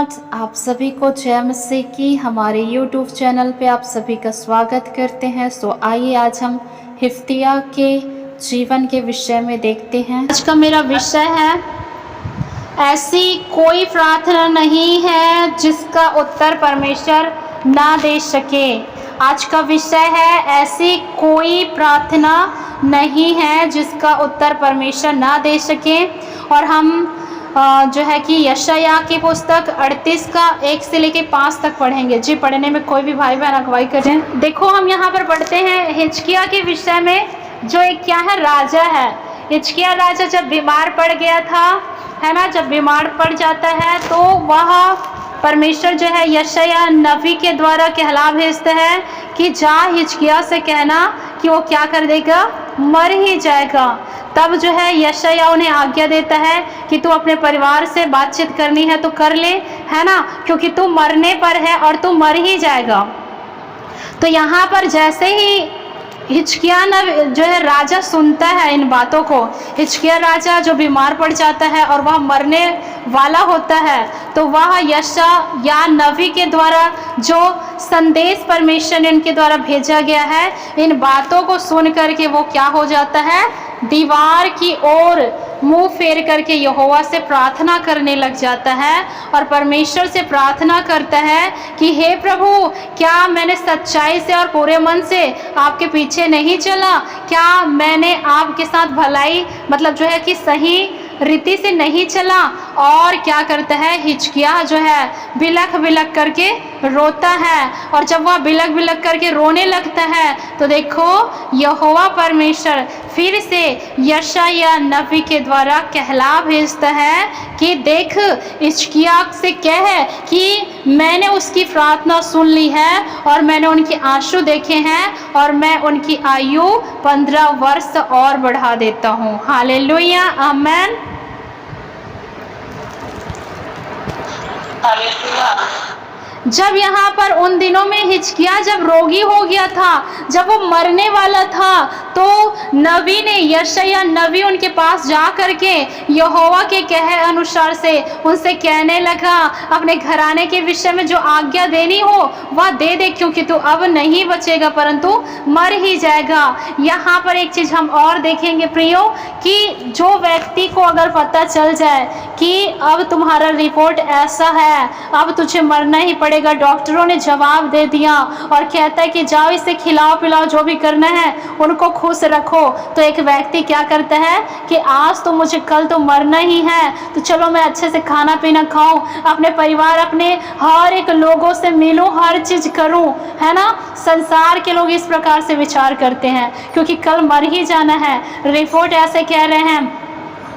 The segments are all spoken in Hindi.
लॉर्ड, आप सभी को जय मसीह की हमारे यूट्यूब चैनल पे आप सभी का स्वागत करते हैं। सो आइए आज हम हिफ्तिया के जीवन के विषय में देखते हैं। आज का मेरा विषय है, ऐसी कोई प्रार्थना नहीं है जिसका उत्तर परमेश्वर ना दे सके। आज का विषय है, ऐसी कोई प्रार्थना नहीं है जिसका उत्तर परमेश्वर ना दे सके। और हम जो है कि यशायाह की पुस्तक 38 का 1 से लेके 5 तक पढ़ेंगे। जी, पढ़ने में कोई भी भाई बहन अगुवाई करें। देखो, हम यहाँ पर पढ़ते हैं हिजकिय्याह के विषय में, जो एक क्या है, राजा है। हिजकिय्याह राजा जब बीमार पड़ गया था, है ना, जब बीमार पड़ जाता है तो वह परमेश्वर जो है यशायाह नबी के द्वारा कहला भेजता है कि जा हिजकिय्याह से कहना कि वो क्या कर देगा, मर ही जाएगा। तब जो है यशायाह उन्हें आज्ञा देता है कि तू अपने परिवार से बातचीत करनी है तो कर ले, है ना, क्योंकि तू मरने पर है और तू मर ही जाएगा। तो यहाँ पर जैसे ही हिजकिय्याह जो है राजा सुनता है इन बातों को, हिजकिय्याह राजा जो बीमार पड़ जाता है और वह मरने वाला होता है, तो वह यशायाह नबी के द्वारा जो संदेश परमेश्वर ने इनके द्वारा भेजा गया है, इन बातों को सुन करके वो क्या हो जाता है, दीवार की ओर मुंह फेर करके यहोवा से प्रार्थना करने लग जाता है और परमेश्वर से प्रार्थना करता है कि हे प्रभु, क्या मैंने सच्चाई से और पूरे मन से आपके पीछे नहीं चला? क्या मैंने आपके साथ भलाई मतलब जो है कि सही रीति से नहीं चला? और क्या करता है, हिजकिय्याह जो है बिलख बिलख करके रोता है। और जब वह बिलख बिलख करके रोने लगता है तो देखो, यहोवा परमेश्वर फिर से यशायाह नबी के द्वारा कहला भेजता है कि देख, हिजकिय्याह से कह कि मैंने उसकी प्रार्थना सुन ली है और मैंने उनके आंसू देखे हैं और मैं उनकी आयु 15 वर्ष और बढ़ा देता हूँ। हालेलुया, आमेन। जब यहाँ पर उन दिनों में हिजकिय्याह जब रोगी हो गया था, जब वो मरने वाला था, तो नबी ने, यशायाह नबी उनके पास जा करके यहोवा के कहे अनुसार से उनसे कहने लगा, अपने घराने के विषय में जो आज्ञा देनी हो वह दे दे, क्योंकि तू अब नहीं बचेगा परंतु मर ही जाएगा। यहाँ पर एक चीज़ हम और देखेंगे प्रियो, कि जो व्यक्ति को अगर पता चल जाए कि अब तुम्हारा रिपोर्ट ऐसा है, अब तुझे मरना ही पड़ेगा, डॉक्टरों ने जवाब दे दिया और कहता है कि जाओ इसे खिलाओ पिलाओ, जो भी करना है उनको खुश रखो, तो एक व्यक्ति क्या करता है कि आज तो मुझे, कल तो मरना ही है, तो चलो मैं अच्छे से खाना पीना खाऊं, अपने परिवार, अपने हर एक लोगों से मिलूं, हर चीज़ करूं, है ना। संसार के लोग इस प्रकार से विचार करते हैं, क्योंकि कल मर ही जाना है, रिपोर्ट ऐसे कह रहे हैं,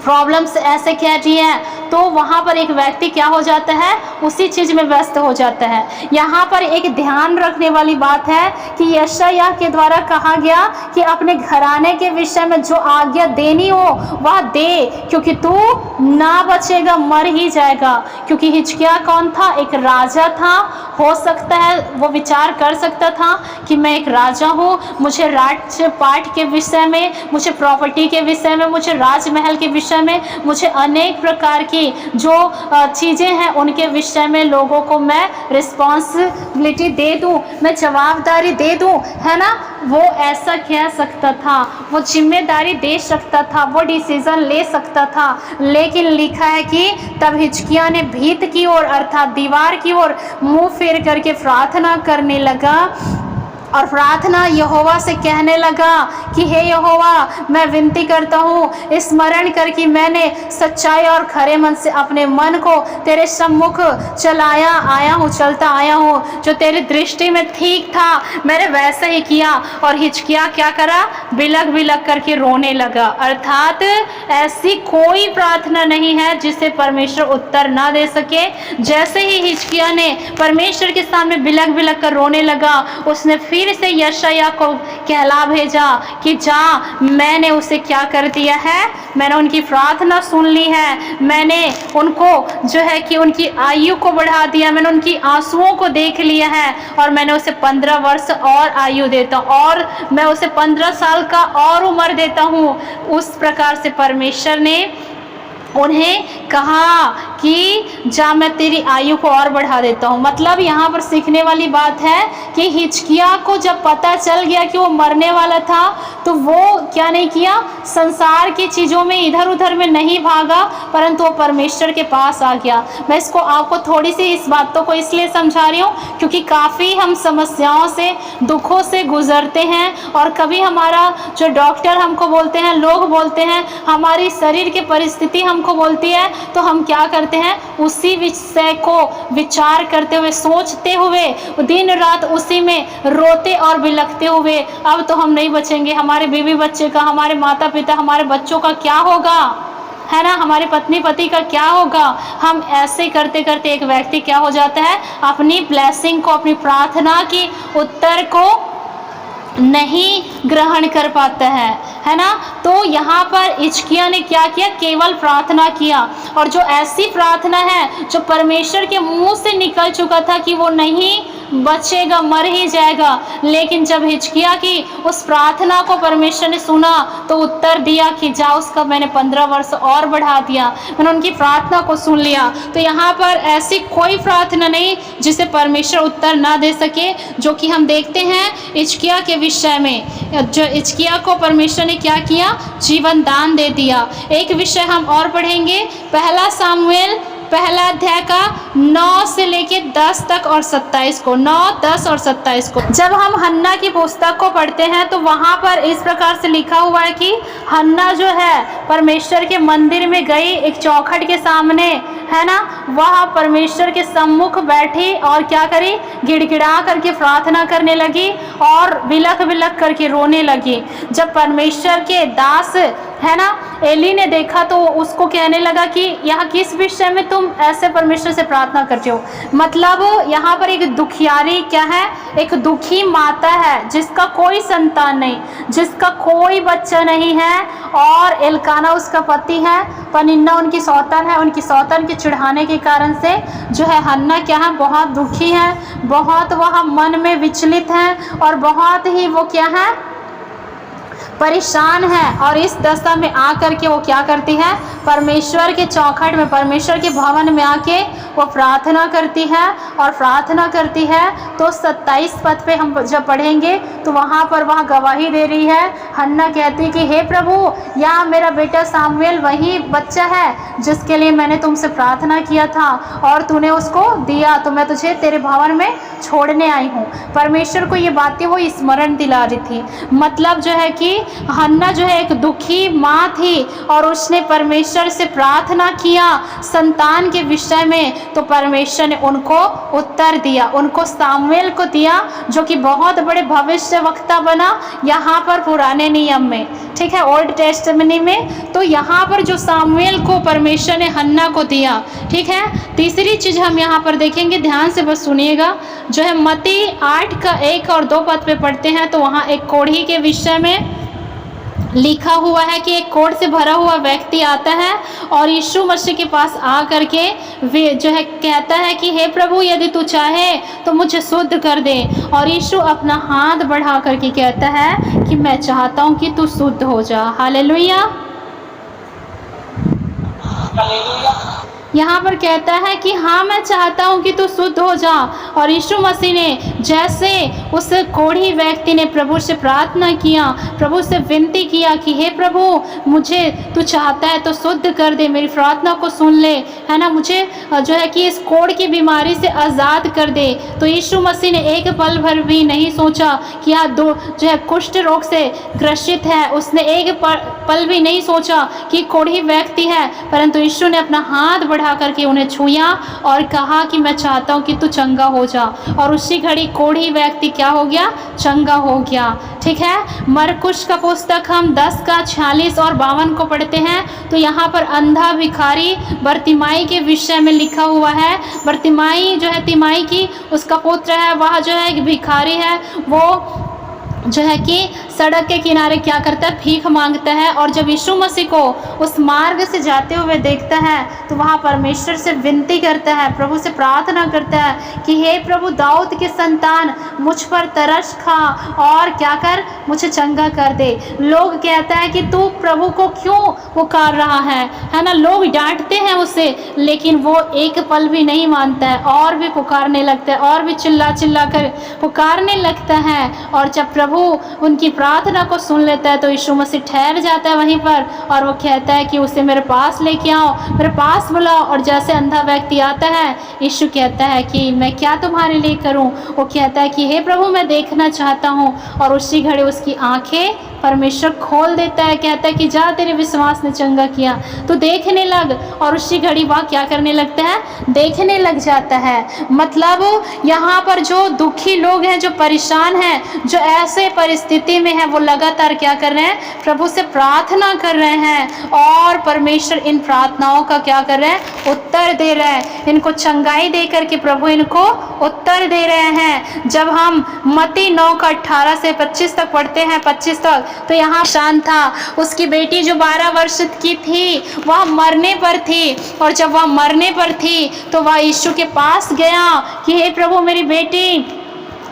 प्रॉब्लम्स ऐसे कह रही हैं, तो वहाँ पर एक व्यक्ति क्या हो जाता है, उसी चीज़ में व्यस्त हो जाता है। यहाँ पर एक ध्यान रखने वाली बात है कि यशायाह के द्वारा कहा गया कि अपने घराने के विषय में जो आज्ञा देनी हो वह दे, क्योंकि तू ना बचेगा, मर ही जाएगा। क्योंकि हिजकिय्याह कौन था, एक राजा था। हो सकता है वो विचार कर सकता था कि मैं एक राजा हूँ, मुझे राज्य पाठ के विषय में, मुझे प्रॉपर्टी के विषय में, मुझे राजमहल के विषय में, मुझे अनेक प्रकार की जो चीज़ें हैं उनके विषय में लोगों को मैं रिस्पॉन्सिबिलिटी दे दूं, मैं जवाबदारी दे दूं, है ना। वो ऐसा कह सकता था, वो जिम्मेदारी दे सकता था, वो डिसीजन ले सकता था। लेकिन लिखा है कि तब हिजकिय्याह ने भीत की ओर अर्थात दीवार की ओर मुंह फेर करके प्रार्थना करने लगा और प्रार्थना यहोवा से कहने लगा कि हे यहोवा, मैं विनती करता हूँ, स्मरण कर कि मैंने सच्चाई और खरे मन से अपने मन को तेरे सम्मुख चलता आया हूँ, जो तेरी दृष्टि में ठीक था मैंने वैसा ही किया। और हिजकिय्याह क्या करा, बिलख बिलख करके रोने लगा। अर्थात ऐसी कोई प्रार्थना नहीं है जिसे परमेश्वर उत्तर ना दे सके। जैसे ही हिजकिय्याह ने परमेश्वर के सामने बिलख बिलख कर रोने लगा, उसने फिर से यशायाह को कहला भेजा कि जा, मैंने उसे क्या कर दिया है, मैंने उनकी प्रार्थना सुन ली है, मैंने उनको जो है कि उनकी आयु को बढ़ा दिया, मैंने उनकी आंसुओं को देख लिया है और मैंने उसे 15 वर्ष और आयु देता हूँ और मैं उसे 15 साल का और उम्र देता हूँ। उस प्रकार से परमेश्वर ने उन्हें कहा कि जा मैं तेरी आयु को और बढ़ा देता हूँ। मतलब यहाँ पर सीखने वाली बात है कि हिजकिय्याह को जब पता चल गया कि वो मरने वाला था तो वो क्या नहीं किया, संसार की चीज़ों में इधर उधर में नहीं भागा, परंतु वो परमेश्वर के पास आ गया। मैं इसको आपको थोड़ी सी इस बातों को इसलिए समझा रही हूँ क्योंकि काफ़ी हम समस्याओं से, दुखों से गुजरते हैं, और कभी हमारा जो डॉक्टर हमको बोलते हैं, लोग बोलते हैं, हमारी शरीर की परिस्थिति हमको बोलती है, तो हम क्या करते हैं, उसी विषय को विचार करते हुए, सोचते हुए, दिन रात उसी में रोते और बिलखते हुए अब तो हम नहीं बचेंगे, हमारे बीवी बच्चे का, हमारे माता पिता, हमारे बच्चों का क्या होगा, है ना, हमारे पत्नी पति का क्या होगा। हम ऐसे करते करते एक व्यक्ति क्या हो जाता है, अपनी ब्लेसिंग को, अपनी प्रार्थना की उत्तर को नहीं ग्रहण कर पाता है ना। तो यहाँ पर हिजकिय्याह ने क्या किया, केवल प्रार्थना किया, और जो ऐसी प्रार्थना है जो परमेश्वर के मुंह से निकल चुका था कि वो नहीं बचेगा, मर ही जाएगा, लेकिन जब हिजकिय्याह की उस प्रार्थना को परमेश्वर ने सुना तो उत्तर दिया कि जाओ, उसका मैंने 15 वर्ष और बढ़ा दिया, मैंने उनकी प्रार्थना को सुन लिया। तो यहाँ पर ऐसी कोई प्रार्थना नहीं जिसे परमेश्वर उत्तर ना दे सके, जो कि हम देखते हैं हिजकिय्याह के विषय में। जो हिजकिय्याह को परमेश्वर ने क्या किया, जीवन दान दे दिया। एक विषय हम और पढ़ेंगे, पहला सामुएल पहला अध्याय का 9 से लेके 10 तक और 27 को, 9, 10 और 27 को। जब हम हन्ना की पुस्तक को पढ़ते हैं तो वहाँ पर इस प्रकार से लिखा हुआ है कि हन्ना जो है परमेश्वर के मंदिर में गई, एक चौखट के सामने, है ना, वह परमेश्वर के सम्मुख बैठी और क्या करी, गिड़गिड़ा करके प्रार्थना करने लगी और बिलख बिलख करके रोने लगी। जब परमेश्वर के दास, है ना, एली ने देखा तो उसको कहने लगा कि यहाँ किस विषय में तुम ऐसे परमेश्वर से प्रार्थना करते हो। मतलब यहाँ पर एक दुखियारी क्या है, एक दुखी माता है जिसका कोई संतान नहीं, जिसका कोई बच्चा नहीं है, और एलकाना उसका पति है, पनिन्ना उनकी सौतन है। उनकी सौतन के चिढ़ाने के कारण से जो है हन्ना क्या है, बहुत दुखी है, बहुत वह मन में विचलित है और बहुत ही वो क्या है, परेशान है। और इस दशा में आकर के वो क्या करती है, परमेश्वर के चौखट में, परमेश्वर के भवन में आके वो प्रार्थना करती है, और प्रार्थना करती है तो 27 पद पे हम जब पढ़ेंगे तो वहाँ पर वह गवाही दे रही है। हन्ना कहती है कि हे प्रभु, यहाँ मेरा बेटा सामुएल वही बच्चा है जिसके लिए मैंने तुमसे प्रार्थना किया था और तूने उसको दिया, तो मैं तुझे तेरे भवन में छोड़ने आई हूँ। परमेश्वर को ये बातें वो स्मरण दिला रही थी। मतलब जो है कि हन्ना जो है एक दुखी माँ थी और उसने परमेश्वर से प्रार्थना किया संतान के विषय में, तो परमेश्वर ने उनको उत्तर दिया, उनको सामुएल को दिया जो कि बहुत बड़े भविष्यवक्ता बना यहाँ पर पुराने नियम में, ठीक है, ओल्ड टेस्टामेंट में। तो यहाँ पर जो सामुएल को परमेश्वर ने हन्ना को दिया, ठीक है। तीसरी चीज़ हम यहाँ पर देखेंगे, ध्यान से बस सुनिएगा, जो है मत्ती 8 का 1 और 2 पद पे पढ़ते हैं तो वहाँ एक कोढ़ी के विषय में लिखा हुआ है कि एक कोढ़ से भरा हुआ व्यक्ति आता है और यीशु मसीह के पास आ करके वे जो है कहता है कि हे प्रभु, यदि तू चाहे तो मुझे शुद्ध कर दे। और यीशु अपना हाथ बढ़ा करके कहता है कि मैं चाहता हूँ कि तू शुद्ध हो जा। हालेलुया। यहाँ पर कहता है कि हाँ, मैं चाहता हूँ कि तू शुद्ध हो जा। और यीशु मसीह ने जैसे उस कोढ़ी व्यक्ति ने प्रभु से प्रार्थना किया, प्रभु से विनती किया कि हे प्रभु, मुझे तू चाहता है तो शुद्ध कर दे, मेरी प्रार्थना को सुन ले, है ना, मुझे जो है कि इस कोढ़ की बीमारी से आज़ाद कर दे। तो यीशु मसीह ने एक पल भर भी नहीं सोचा कि यह दो जो है कुष्ठ रोग से ग्रसित है, उसने एक पल भी नहीं सोचा कि कोढ़ी व्यक्ति है, परंतु यीशु ने अपना हाथ बढ़ा करके उन्हें छुआ और कहा कि मैं चाहता हूँ कि तू चंगा हो जा। और उसी घड़ी कोढ़ी व्यक्ति क्या हो गया, चंगा हो गया, ठीक है। मरकुश का पुस्तक हम 10 का 46 और 52 को पढ़ते हैं तो यहाँ पर अंधा भिखारी बरतिमाई के विषय में लिखा हुआ है। बरतिमाई जो है तिमाई की उसका पुत्र है, वह जो है एक भिखारी है, वो जो है कि सड़क के किनारे क्या करता है, भीख मांगता है। और जब यीशु मसीह को उस मार्ग से जाते हुए देखता है तो वहाँ परमेश्वर से विनती करता है, प्रभु से प्रार्थना करता है कि हे प्रभु, दाऊद के संतान, मुझ पर तरस खा और क्या कर, मुझे चंगा कर दे। लोग कहता है कि तू प्रभु को क्यों पुकार रहा है ना। लोग डांटते हैं उसे, लेकिन वो एक पल भी नहीं मानता है और भी पुकारने लगता है और भी चिल्ला चिल्ला कर पुकारने लगता है। और जब प्रभु उनकी प्रार्थना को सुन लेता है तो यीशु मसीह ठहर जाता है वहीं पर और वो कहता है कि उसे मेरे पास लेके आओ, मेरे पास बुलाओ। और जैसे अंधा व्यक्ति आता है, यीशु कहता है कि मैं क्या तुम्हारे लिए करूं। वो कहता है कि हे प्रभु, मैं देखना चाहता हूं। और उसी घड़ी उसकी आंखें परमेश्वर खोल देता है, कहता है कि जा, तेरे विश्वास ने चंगा किया, तो देखने लग। और उसी घड़ी वह क्या करने लगता है, देखने लग जाता है। मतलब यहाँ पर जो दुखी लोग हैं, जो परेशान हैं, जो ऐसे परिस्थिति में हैं, वो लगातार क्या कर रहे हैं, प्रभु से प्रार्थना कर रहे हैं। और परमेश्वर इन प्रार्थनाओं का क्या कर रहे हैं, उत्तर दे रहे हैं। इनको चंगाई दे करके प्रभु इनको उत्तर दे रहे हैं। जब हम मत्ती 9 का 18 से 25 तक पढ़ते हैं, 25 तक, तो यहाँ शान था, उसकी बेटी जो 12 वर्ष की थी वह मरने पर थी। और जब वह मरने पर थी तो वह यीशु के पास गया कि हे प्रभु, मेरी बेटी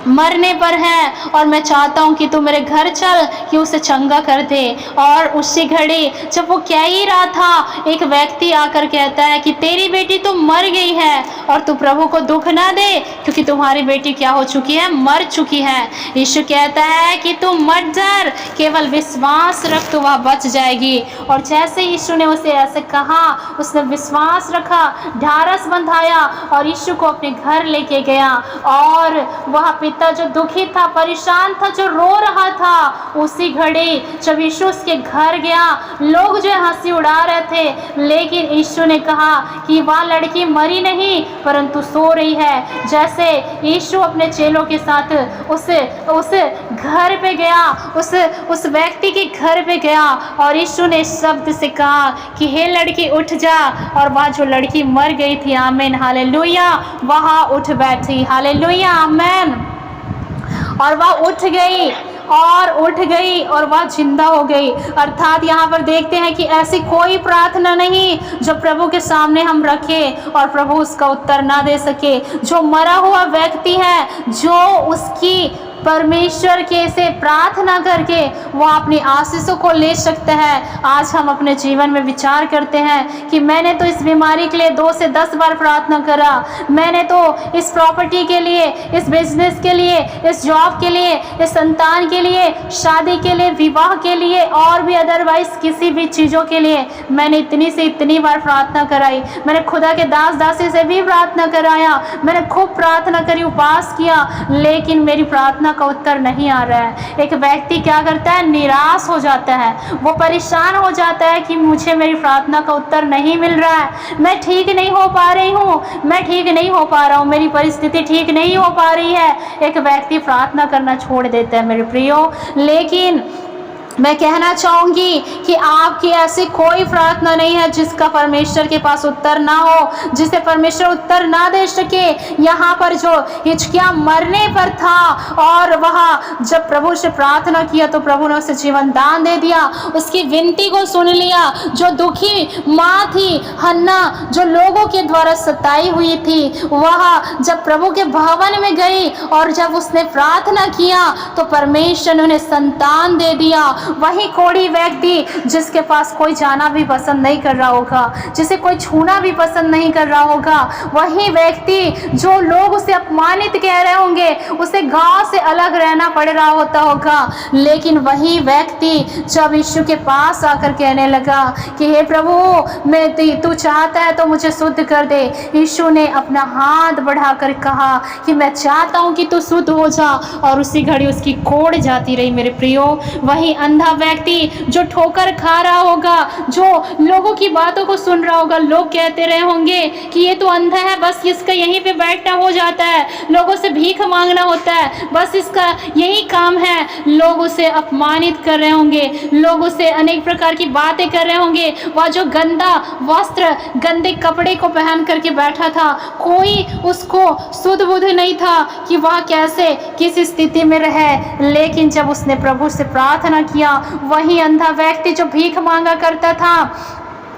मरने पर है और मैं चाहता हूँ कि तू मेरे घर चल कि उसे चंगा कर दे। और उसी घड़ी जब वो कह ही रहा था, एक व्यक्ति आकर कहता है कि तेरी बेटी तो मर गई है और तू प्रभु को दुख ना दे, क्योंकि तुम्हारी बेटी क्या हो चुकी है, मर चुकी है। यीशु कहता है कि तू मत डर, केवल विश्वास रख, तो वह बच जाएगी। और जैसे यीशु ने उसे ऐसे कहा, उसने विश्वास रखा, ढारस बंधाया और यीशु को अपने घर लेके गया। और वह पिता जो दुखी था, परेशान था, जो रो रहा था, उसी घड़ी जब यीशु उसके घर गया, लोग जो हंसी उड़ा रहे थे, लेकिन यीशु ने कहा कि वह लड़की मरी नहीं परंतु सो रही है। जैसे यीशु अपने चेलों के साथ उस घर पे गया, उस व्यक्ति के घर पे गया और यीशु ने शब्द से कहा कि हे लड़की उठ जा। और वह जो लड़की मर गई थी, आमीन हालेलुया, वह उठ बैठी, हालेलुया आमीन। और वह उठ गई और वह जिंदा हो गई। अर्थात यहाँ पर देखते हैं कि ऐसी कोई प्रार्थना नहीं जो प्रभु के सामने हम रखें और प्रभु उसका उत्तर ना दे सके। जो मरा हुआ व्यक्ति है, जो उसकी परमेश्वर के से प्रार्थना करके वो अपनी आशीषों को ले सकता है। आज हम अपने जीवन में विचार करते हैं कि मैंने तो इस बीमारी के लिए 2 से 10 बार प्रार्थना करा, मैंने तो इस प्रॉपर्टी के लिए, इस बिजनेस के लिए, इस जॉब के लिए, इस संतान के लिए, शादी के लिए, विवाह के लिए और भी अदरवाइज किसी भी चीज़ों के लिए मैंने इतनी से इतनी बार प्रार्थना कराई। मैंने खुदा के दास दासी से भी प्रार्थना कराया, मैंने खूब प्रार्थना करी, उपवास किया, लेकिन मेरी प्रार्थना का उत्तर नहीं आ रहा है। एक व्यक्ति क्या करता है, निराश हो जाता है, वो परेशान हो जाता है कि मुझे मेरी प्रार्थना का उत्तर नहीं मिल रहा है, मैं ठीक नहीं हो पा रही हूँ, मैं ठीक नहीं हो पा रहा हूँ, मेरी परिस्थिति ठीक नहीं हो पा रही है। एक व्यक्ति प्रार्थना करना छोड़ देता है मेरे प्रियो। लेकिन मैं कहना चाहूँगी कि आपकी ऐसी कोई प्रार्थना नहीं है जिसका परमेश्वर के पास उत्तर ना हो, जिसे परमेश्वर उत्तर ना दे सके। यहाँ पर जो हिजकिय्याह मरने पर था और वह जब प्रभु से प्रार्थना किया तो प्रभु ने उसे जीवन दान दे दिया, उसकी विनती को सुन लिया। जो दुखी माँ थी हन्ना, जो लोगों के द्वारा सताई हुई थी, वह जब प्रभु के भवन में गई और जब उसने प्रार्थना किया तो परमेश्वर ने उन्हें संतान दे दिया। वही कोढ़ी व्यक्ति जिसके पास कोई जाना भी पसंद नहीं कर रहा होगा, जिसे कोई छूना भी पसंद नहीं कर रहा होगा, वही व्यक्ति जो लोग उसे अपमानित कह रहे होंगे, उसे गांव से अलग रहना पड़ रहा होता होगा, लेकिन वही व्यक्ति जब यीशु के पास आकर कहने लगा कि हे प्रभु, मैं तू चाहता है तो मुझे शुद्ध कर दे, यीशु ने अपना हाथ बढ़ाकर कहा कि मैं चाहता हूँ कि तू शुद्ध हो जा। और उसी घड़ी उसकी कोढ़ जाती रही मेरे प्रियो। वही अंधा व्यक्ति जो ठोकर खा रहा होगा, जो लोगों की बातों को सुन रहा होगा, लोग कहते रहे होंगे कि ये तो अंधा है, बस इसका यहीं पे बैठना हो जाता है, लोगों से भीख मांगना होता है, बस इसका यही काम है। लोग उसे अपमानित कर रहे होंगे, लोग उसे अनेक प्रकार की बातें कर रहे होंगे। वह जो गंदा वस्त्र, गंदे कपड़े को पहन करके बैठा था, कोई उसको सुध बुध नहीं था कि वह कैसे किस स्थिति में रहे। लेकिन जब उसने प्रभु से प्रार्थना किया, वही अंधा व्यक्ति जो भीख मांगा करता था,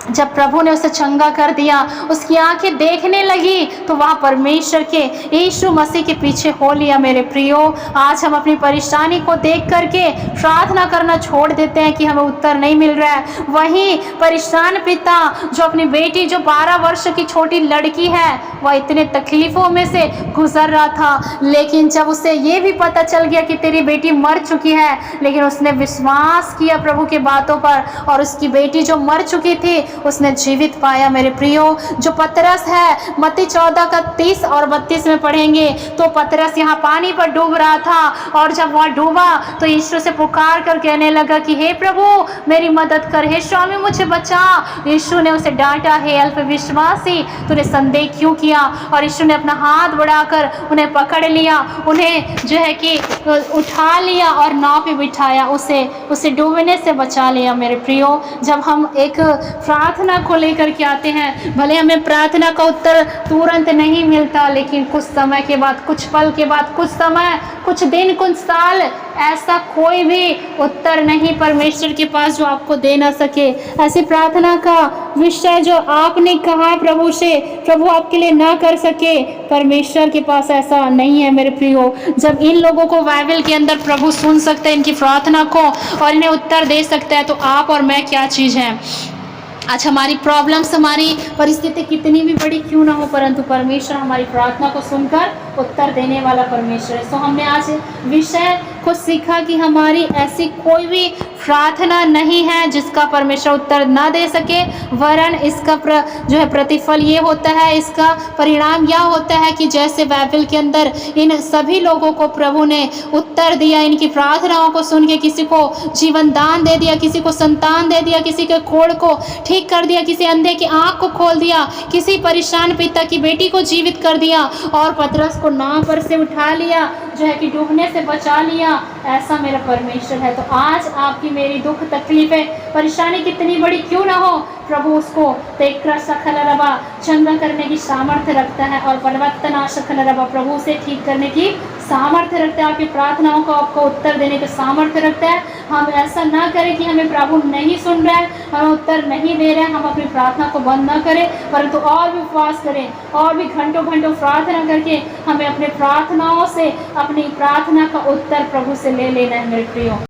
जब प्रभु ने उसे चंगा कर दिया, उसकी आंखें देखने लगी, तो वह परमेश्वर के यीशु मसीह के पीछे हो लिया। मेरे प्रियो, आज हम अपनी परेशानी को देख करके प्रार्थना करना छोड़ देते हैं कि हमें उत्तर नहीं मिल रहा है। वही परेशान पिता जो अपनी बेटी, जो 12 वर्ष की छोटी लड़की है, वह इतने तकलीफों में से गुजर रहा था, लेकिन जब उसे ये भी पता चल गया कि तेरी बेटी मर चुकी है, लेकिन उसने विश्वास किया प्रभु के बातों पर, और उसकी बेटी जो मर चुकी थी उसने जीवित पाया। मेरे प्रियो, जो पतरस है, मत्ती 14 का 30 और 32 में पढ़ेंगे, तो पतरस यहाँ पानी पर डूब रहा था, और जब वह डूबा तो यीशु से पुकार कर कहने लगा कि हे प्रभु मेरी मदद कर, हे स्वामी मुझे बचा। यीशु ने उसे डांटा, हे अल्पविश्वासी, तूने संदेह क्यों किया? और यीशु ने अपना हाथ बढ़ाकर उन्हें पकड़ लिया, उन्हें जो है कि उठा लिया और नाव पे बिठाया, उसे डूबने से बचा लिया। मेरे प्रियो, जब हम एक प्रार्थना को लेकर के आते हैं, भले हमें प्रार्थना का उत्तर तुरंत नहीं मिलता, लेकिन कुछ समय के बाद, कुछ पल के बाद, कुछ समय, कुछ दिन, कुछ साल, ऐसा कोई भी उत्तर नहीं परमेश्वर के पास जो आपको दे ना सके। ऐसी प्रार्थना का विषय जो आपने कहा प्रभु से, प्रभु आपके लिए ना कर सके, परमेश्वर के पास ऐसा नहीं है। मेरे प्रियो, जब इन लोगों को बाइबल के अंदर प्रभु सुन सकते हैं इनकी प्रार्थना को और इन्हें उत्तर दे सकता है, तो आप और मैं क्या चीज़ है? आज हमारी प्रॉब्लम्स, हमारी परिस्थिति कितनी भी बड़ी क्यों ना हो, परंतु परमेश्वर हमारी प्रार्थना को सुनकर उत्तर देने वाला परमेश्वर है। तो हमने आज विषय को सीखा कि हमारी ऐसी कोई भी प्रार्थना नहीं है जिसका परमेश्वर उत्तर ना दे सके, वरन इसका जो है प्रतिफल ये होता है, इसका परिणाम यह होता है कि जैसे बाइबल के अंदर इन सभी लोगों को प्रभु ने उत्तर दिया, इनकी प्रार्थनाओं को सुन के किसी को जीवन दान दे दिया, किसी को संतान दे दिया, किसी के कोढ़ को ठीक कर दिया, किसी अंधे की आंख को खोल दिया, किसी परेशान पिता की बेटी को जीवित कर दिया, और पतरस को नाव पर से उठा लिया, जो है कि डूबने से बचा लिया। ऐसा मेरा परमेश्वर है। तो आज आपकी मेरी दुख, तकलीफें, परेशानी कितनी बड़ी क्यों ना हो, प्रभु उसको तेक्रा सखल रबा चंगा करने की सामर्थ्य रखता है, और परिवर्तना सखल रबा प्रभु से ठीक करने की सामर्थ्य रखता है, आपकी प्रार्थनाओं को आपको उत्तर देने का सामर्थ्य रखता है। हम ऐसा ना करें कि हमें प्रभु नहीं सुन रहा है, हमें उत्तर नहीं दे रहे हैं, हम अपनी प्रार्थना को बंद ना करें, परंतु और भी उपवास करें, और भी घंटों घंटों प्रार्थना करके हमें अपने प्रार्थनाओं से अपनी प्रार्थना का उत्तर प्रभु से ले लेना है। मेरे प्रियो,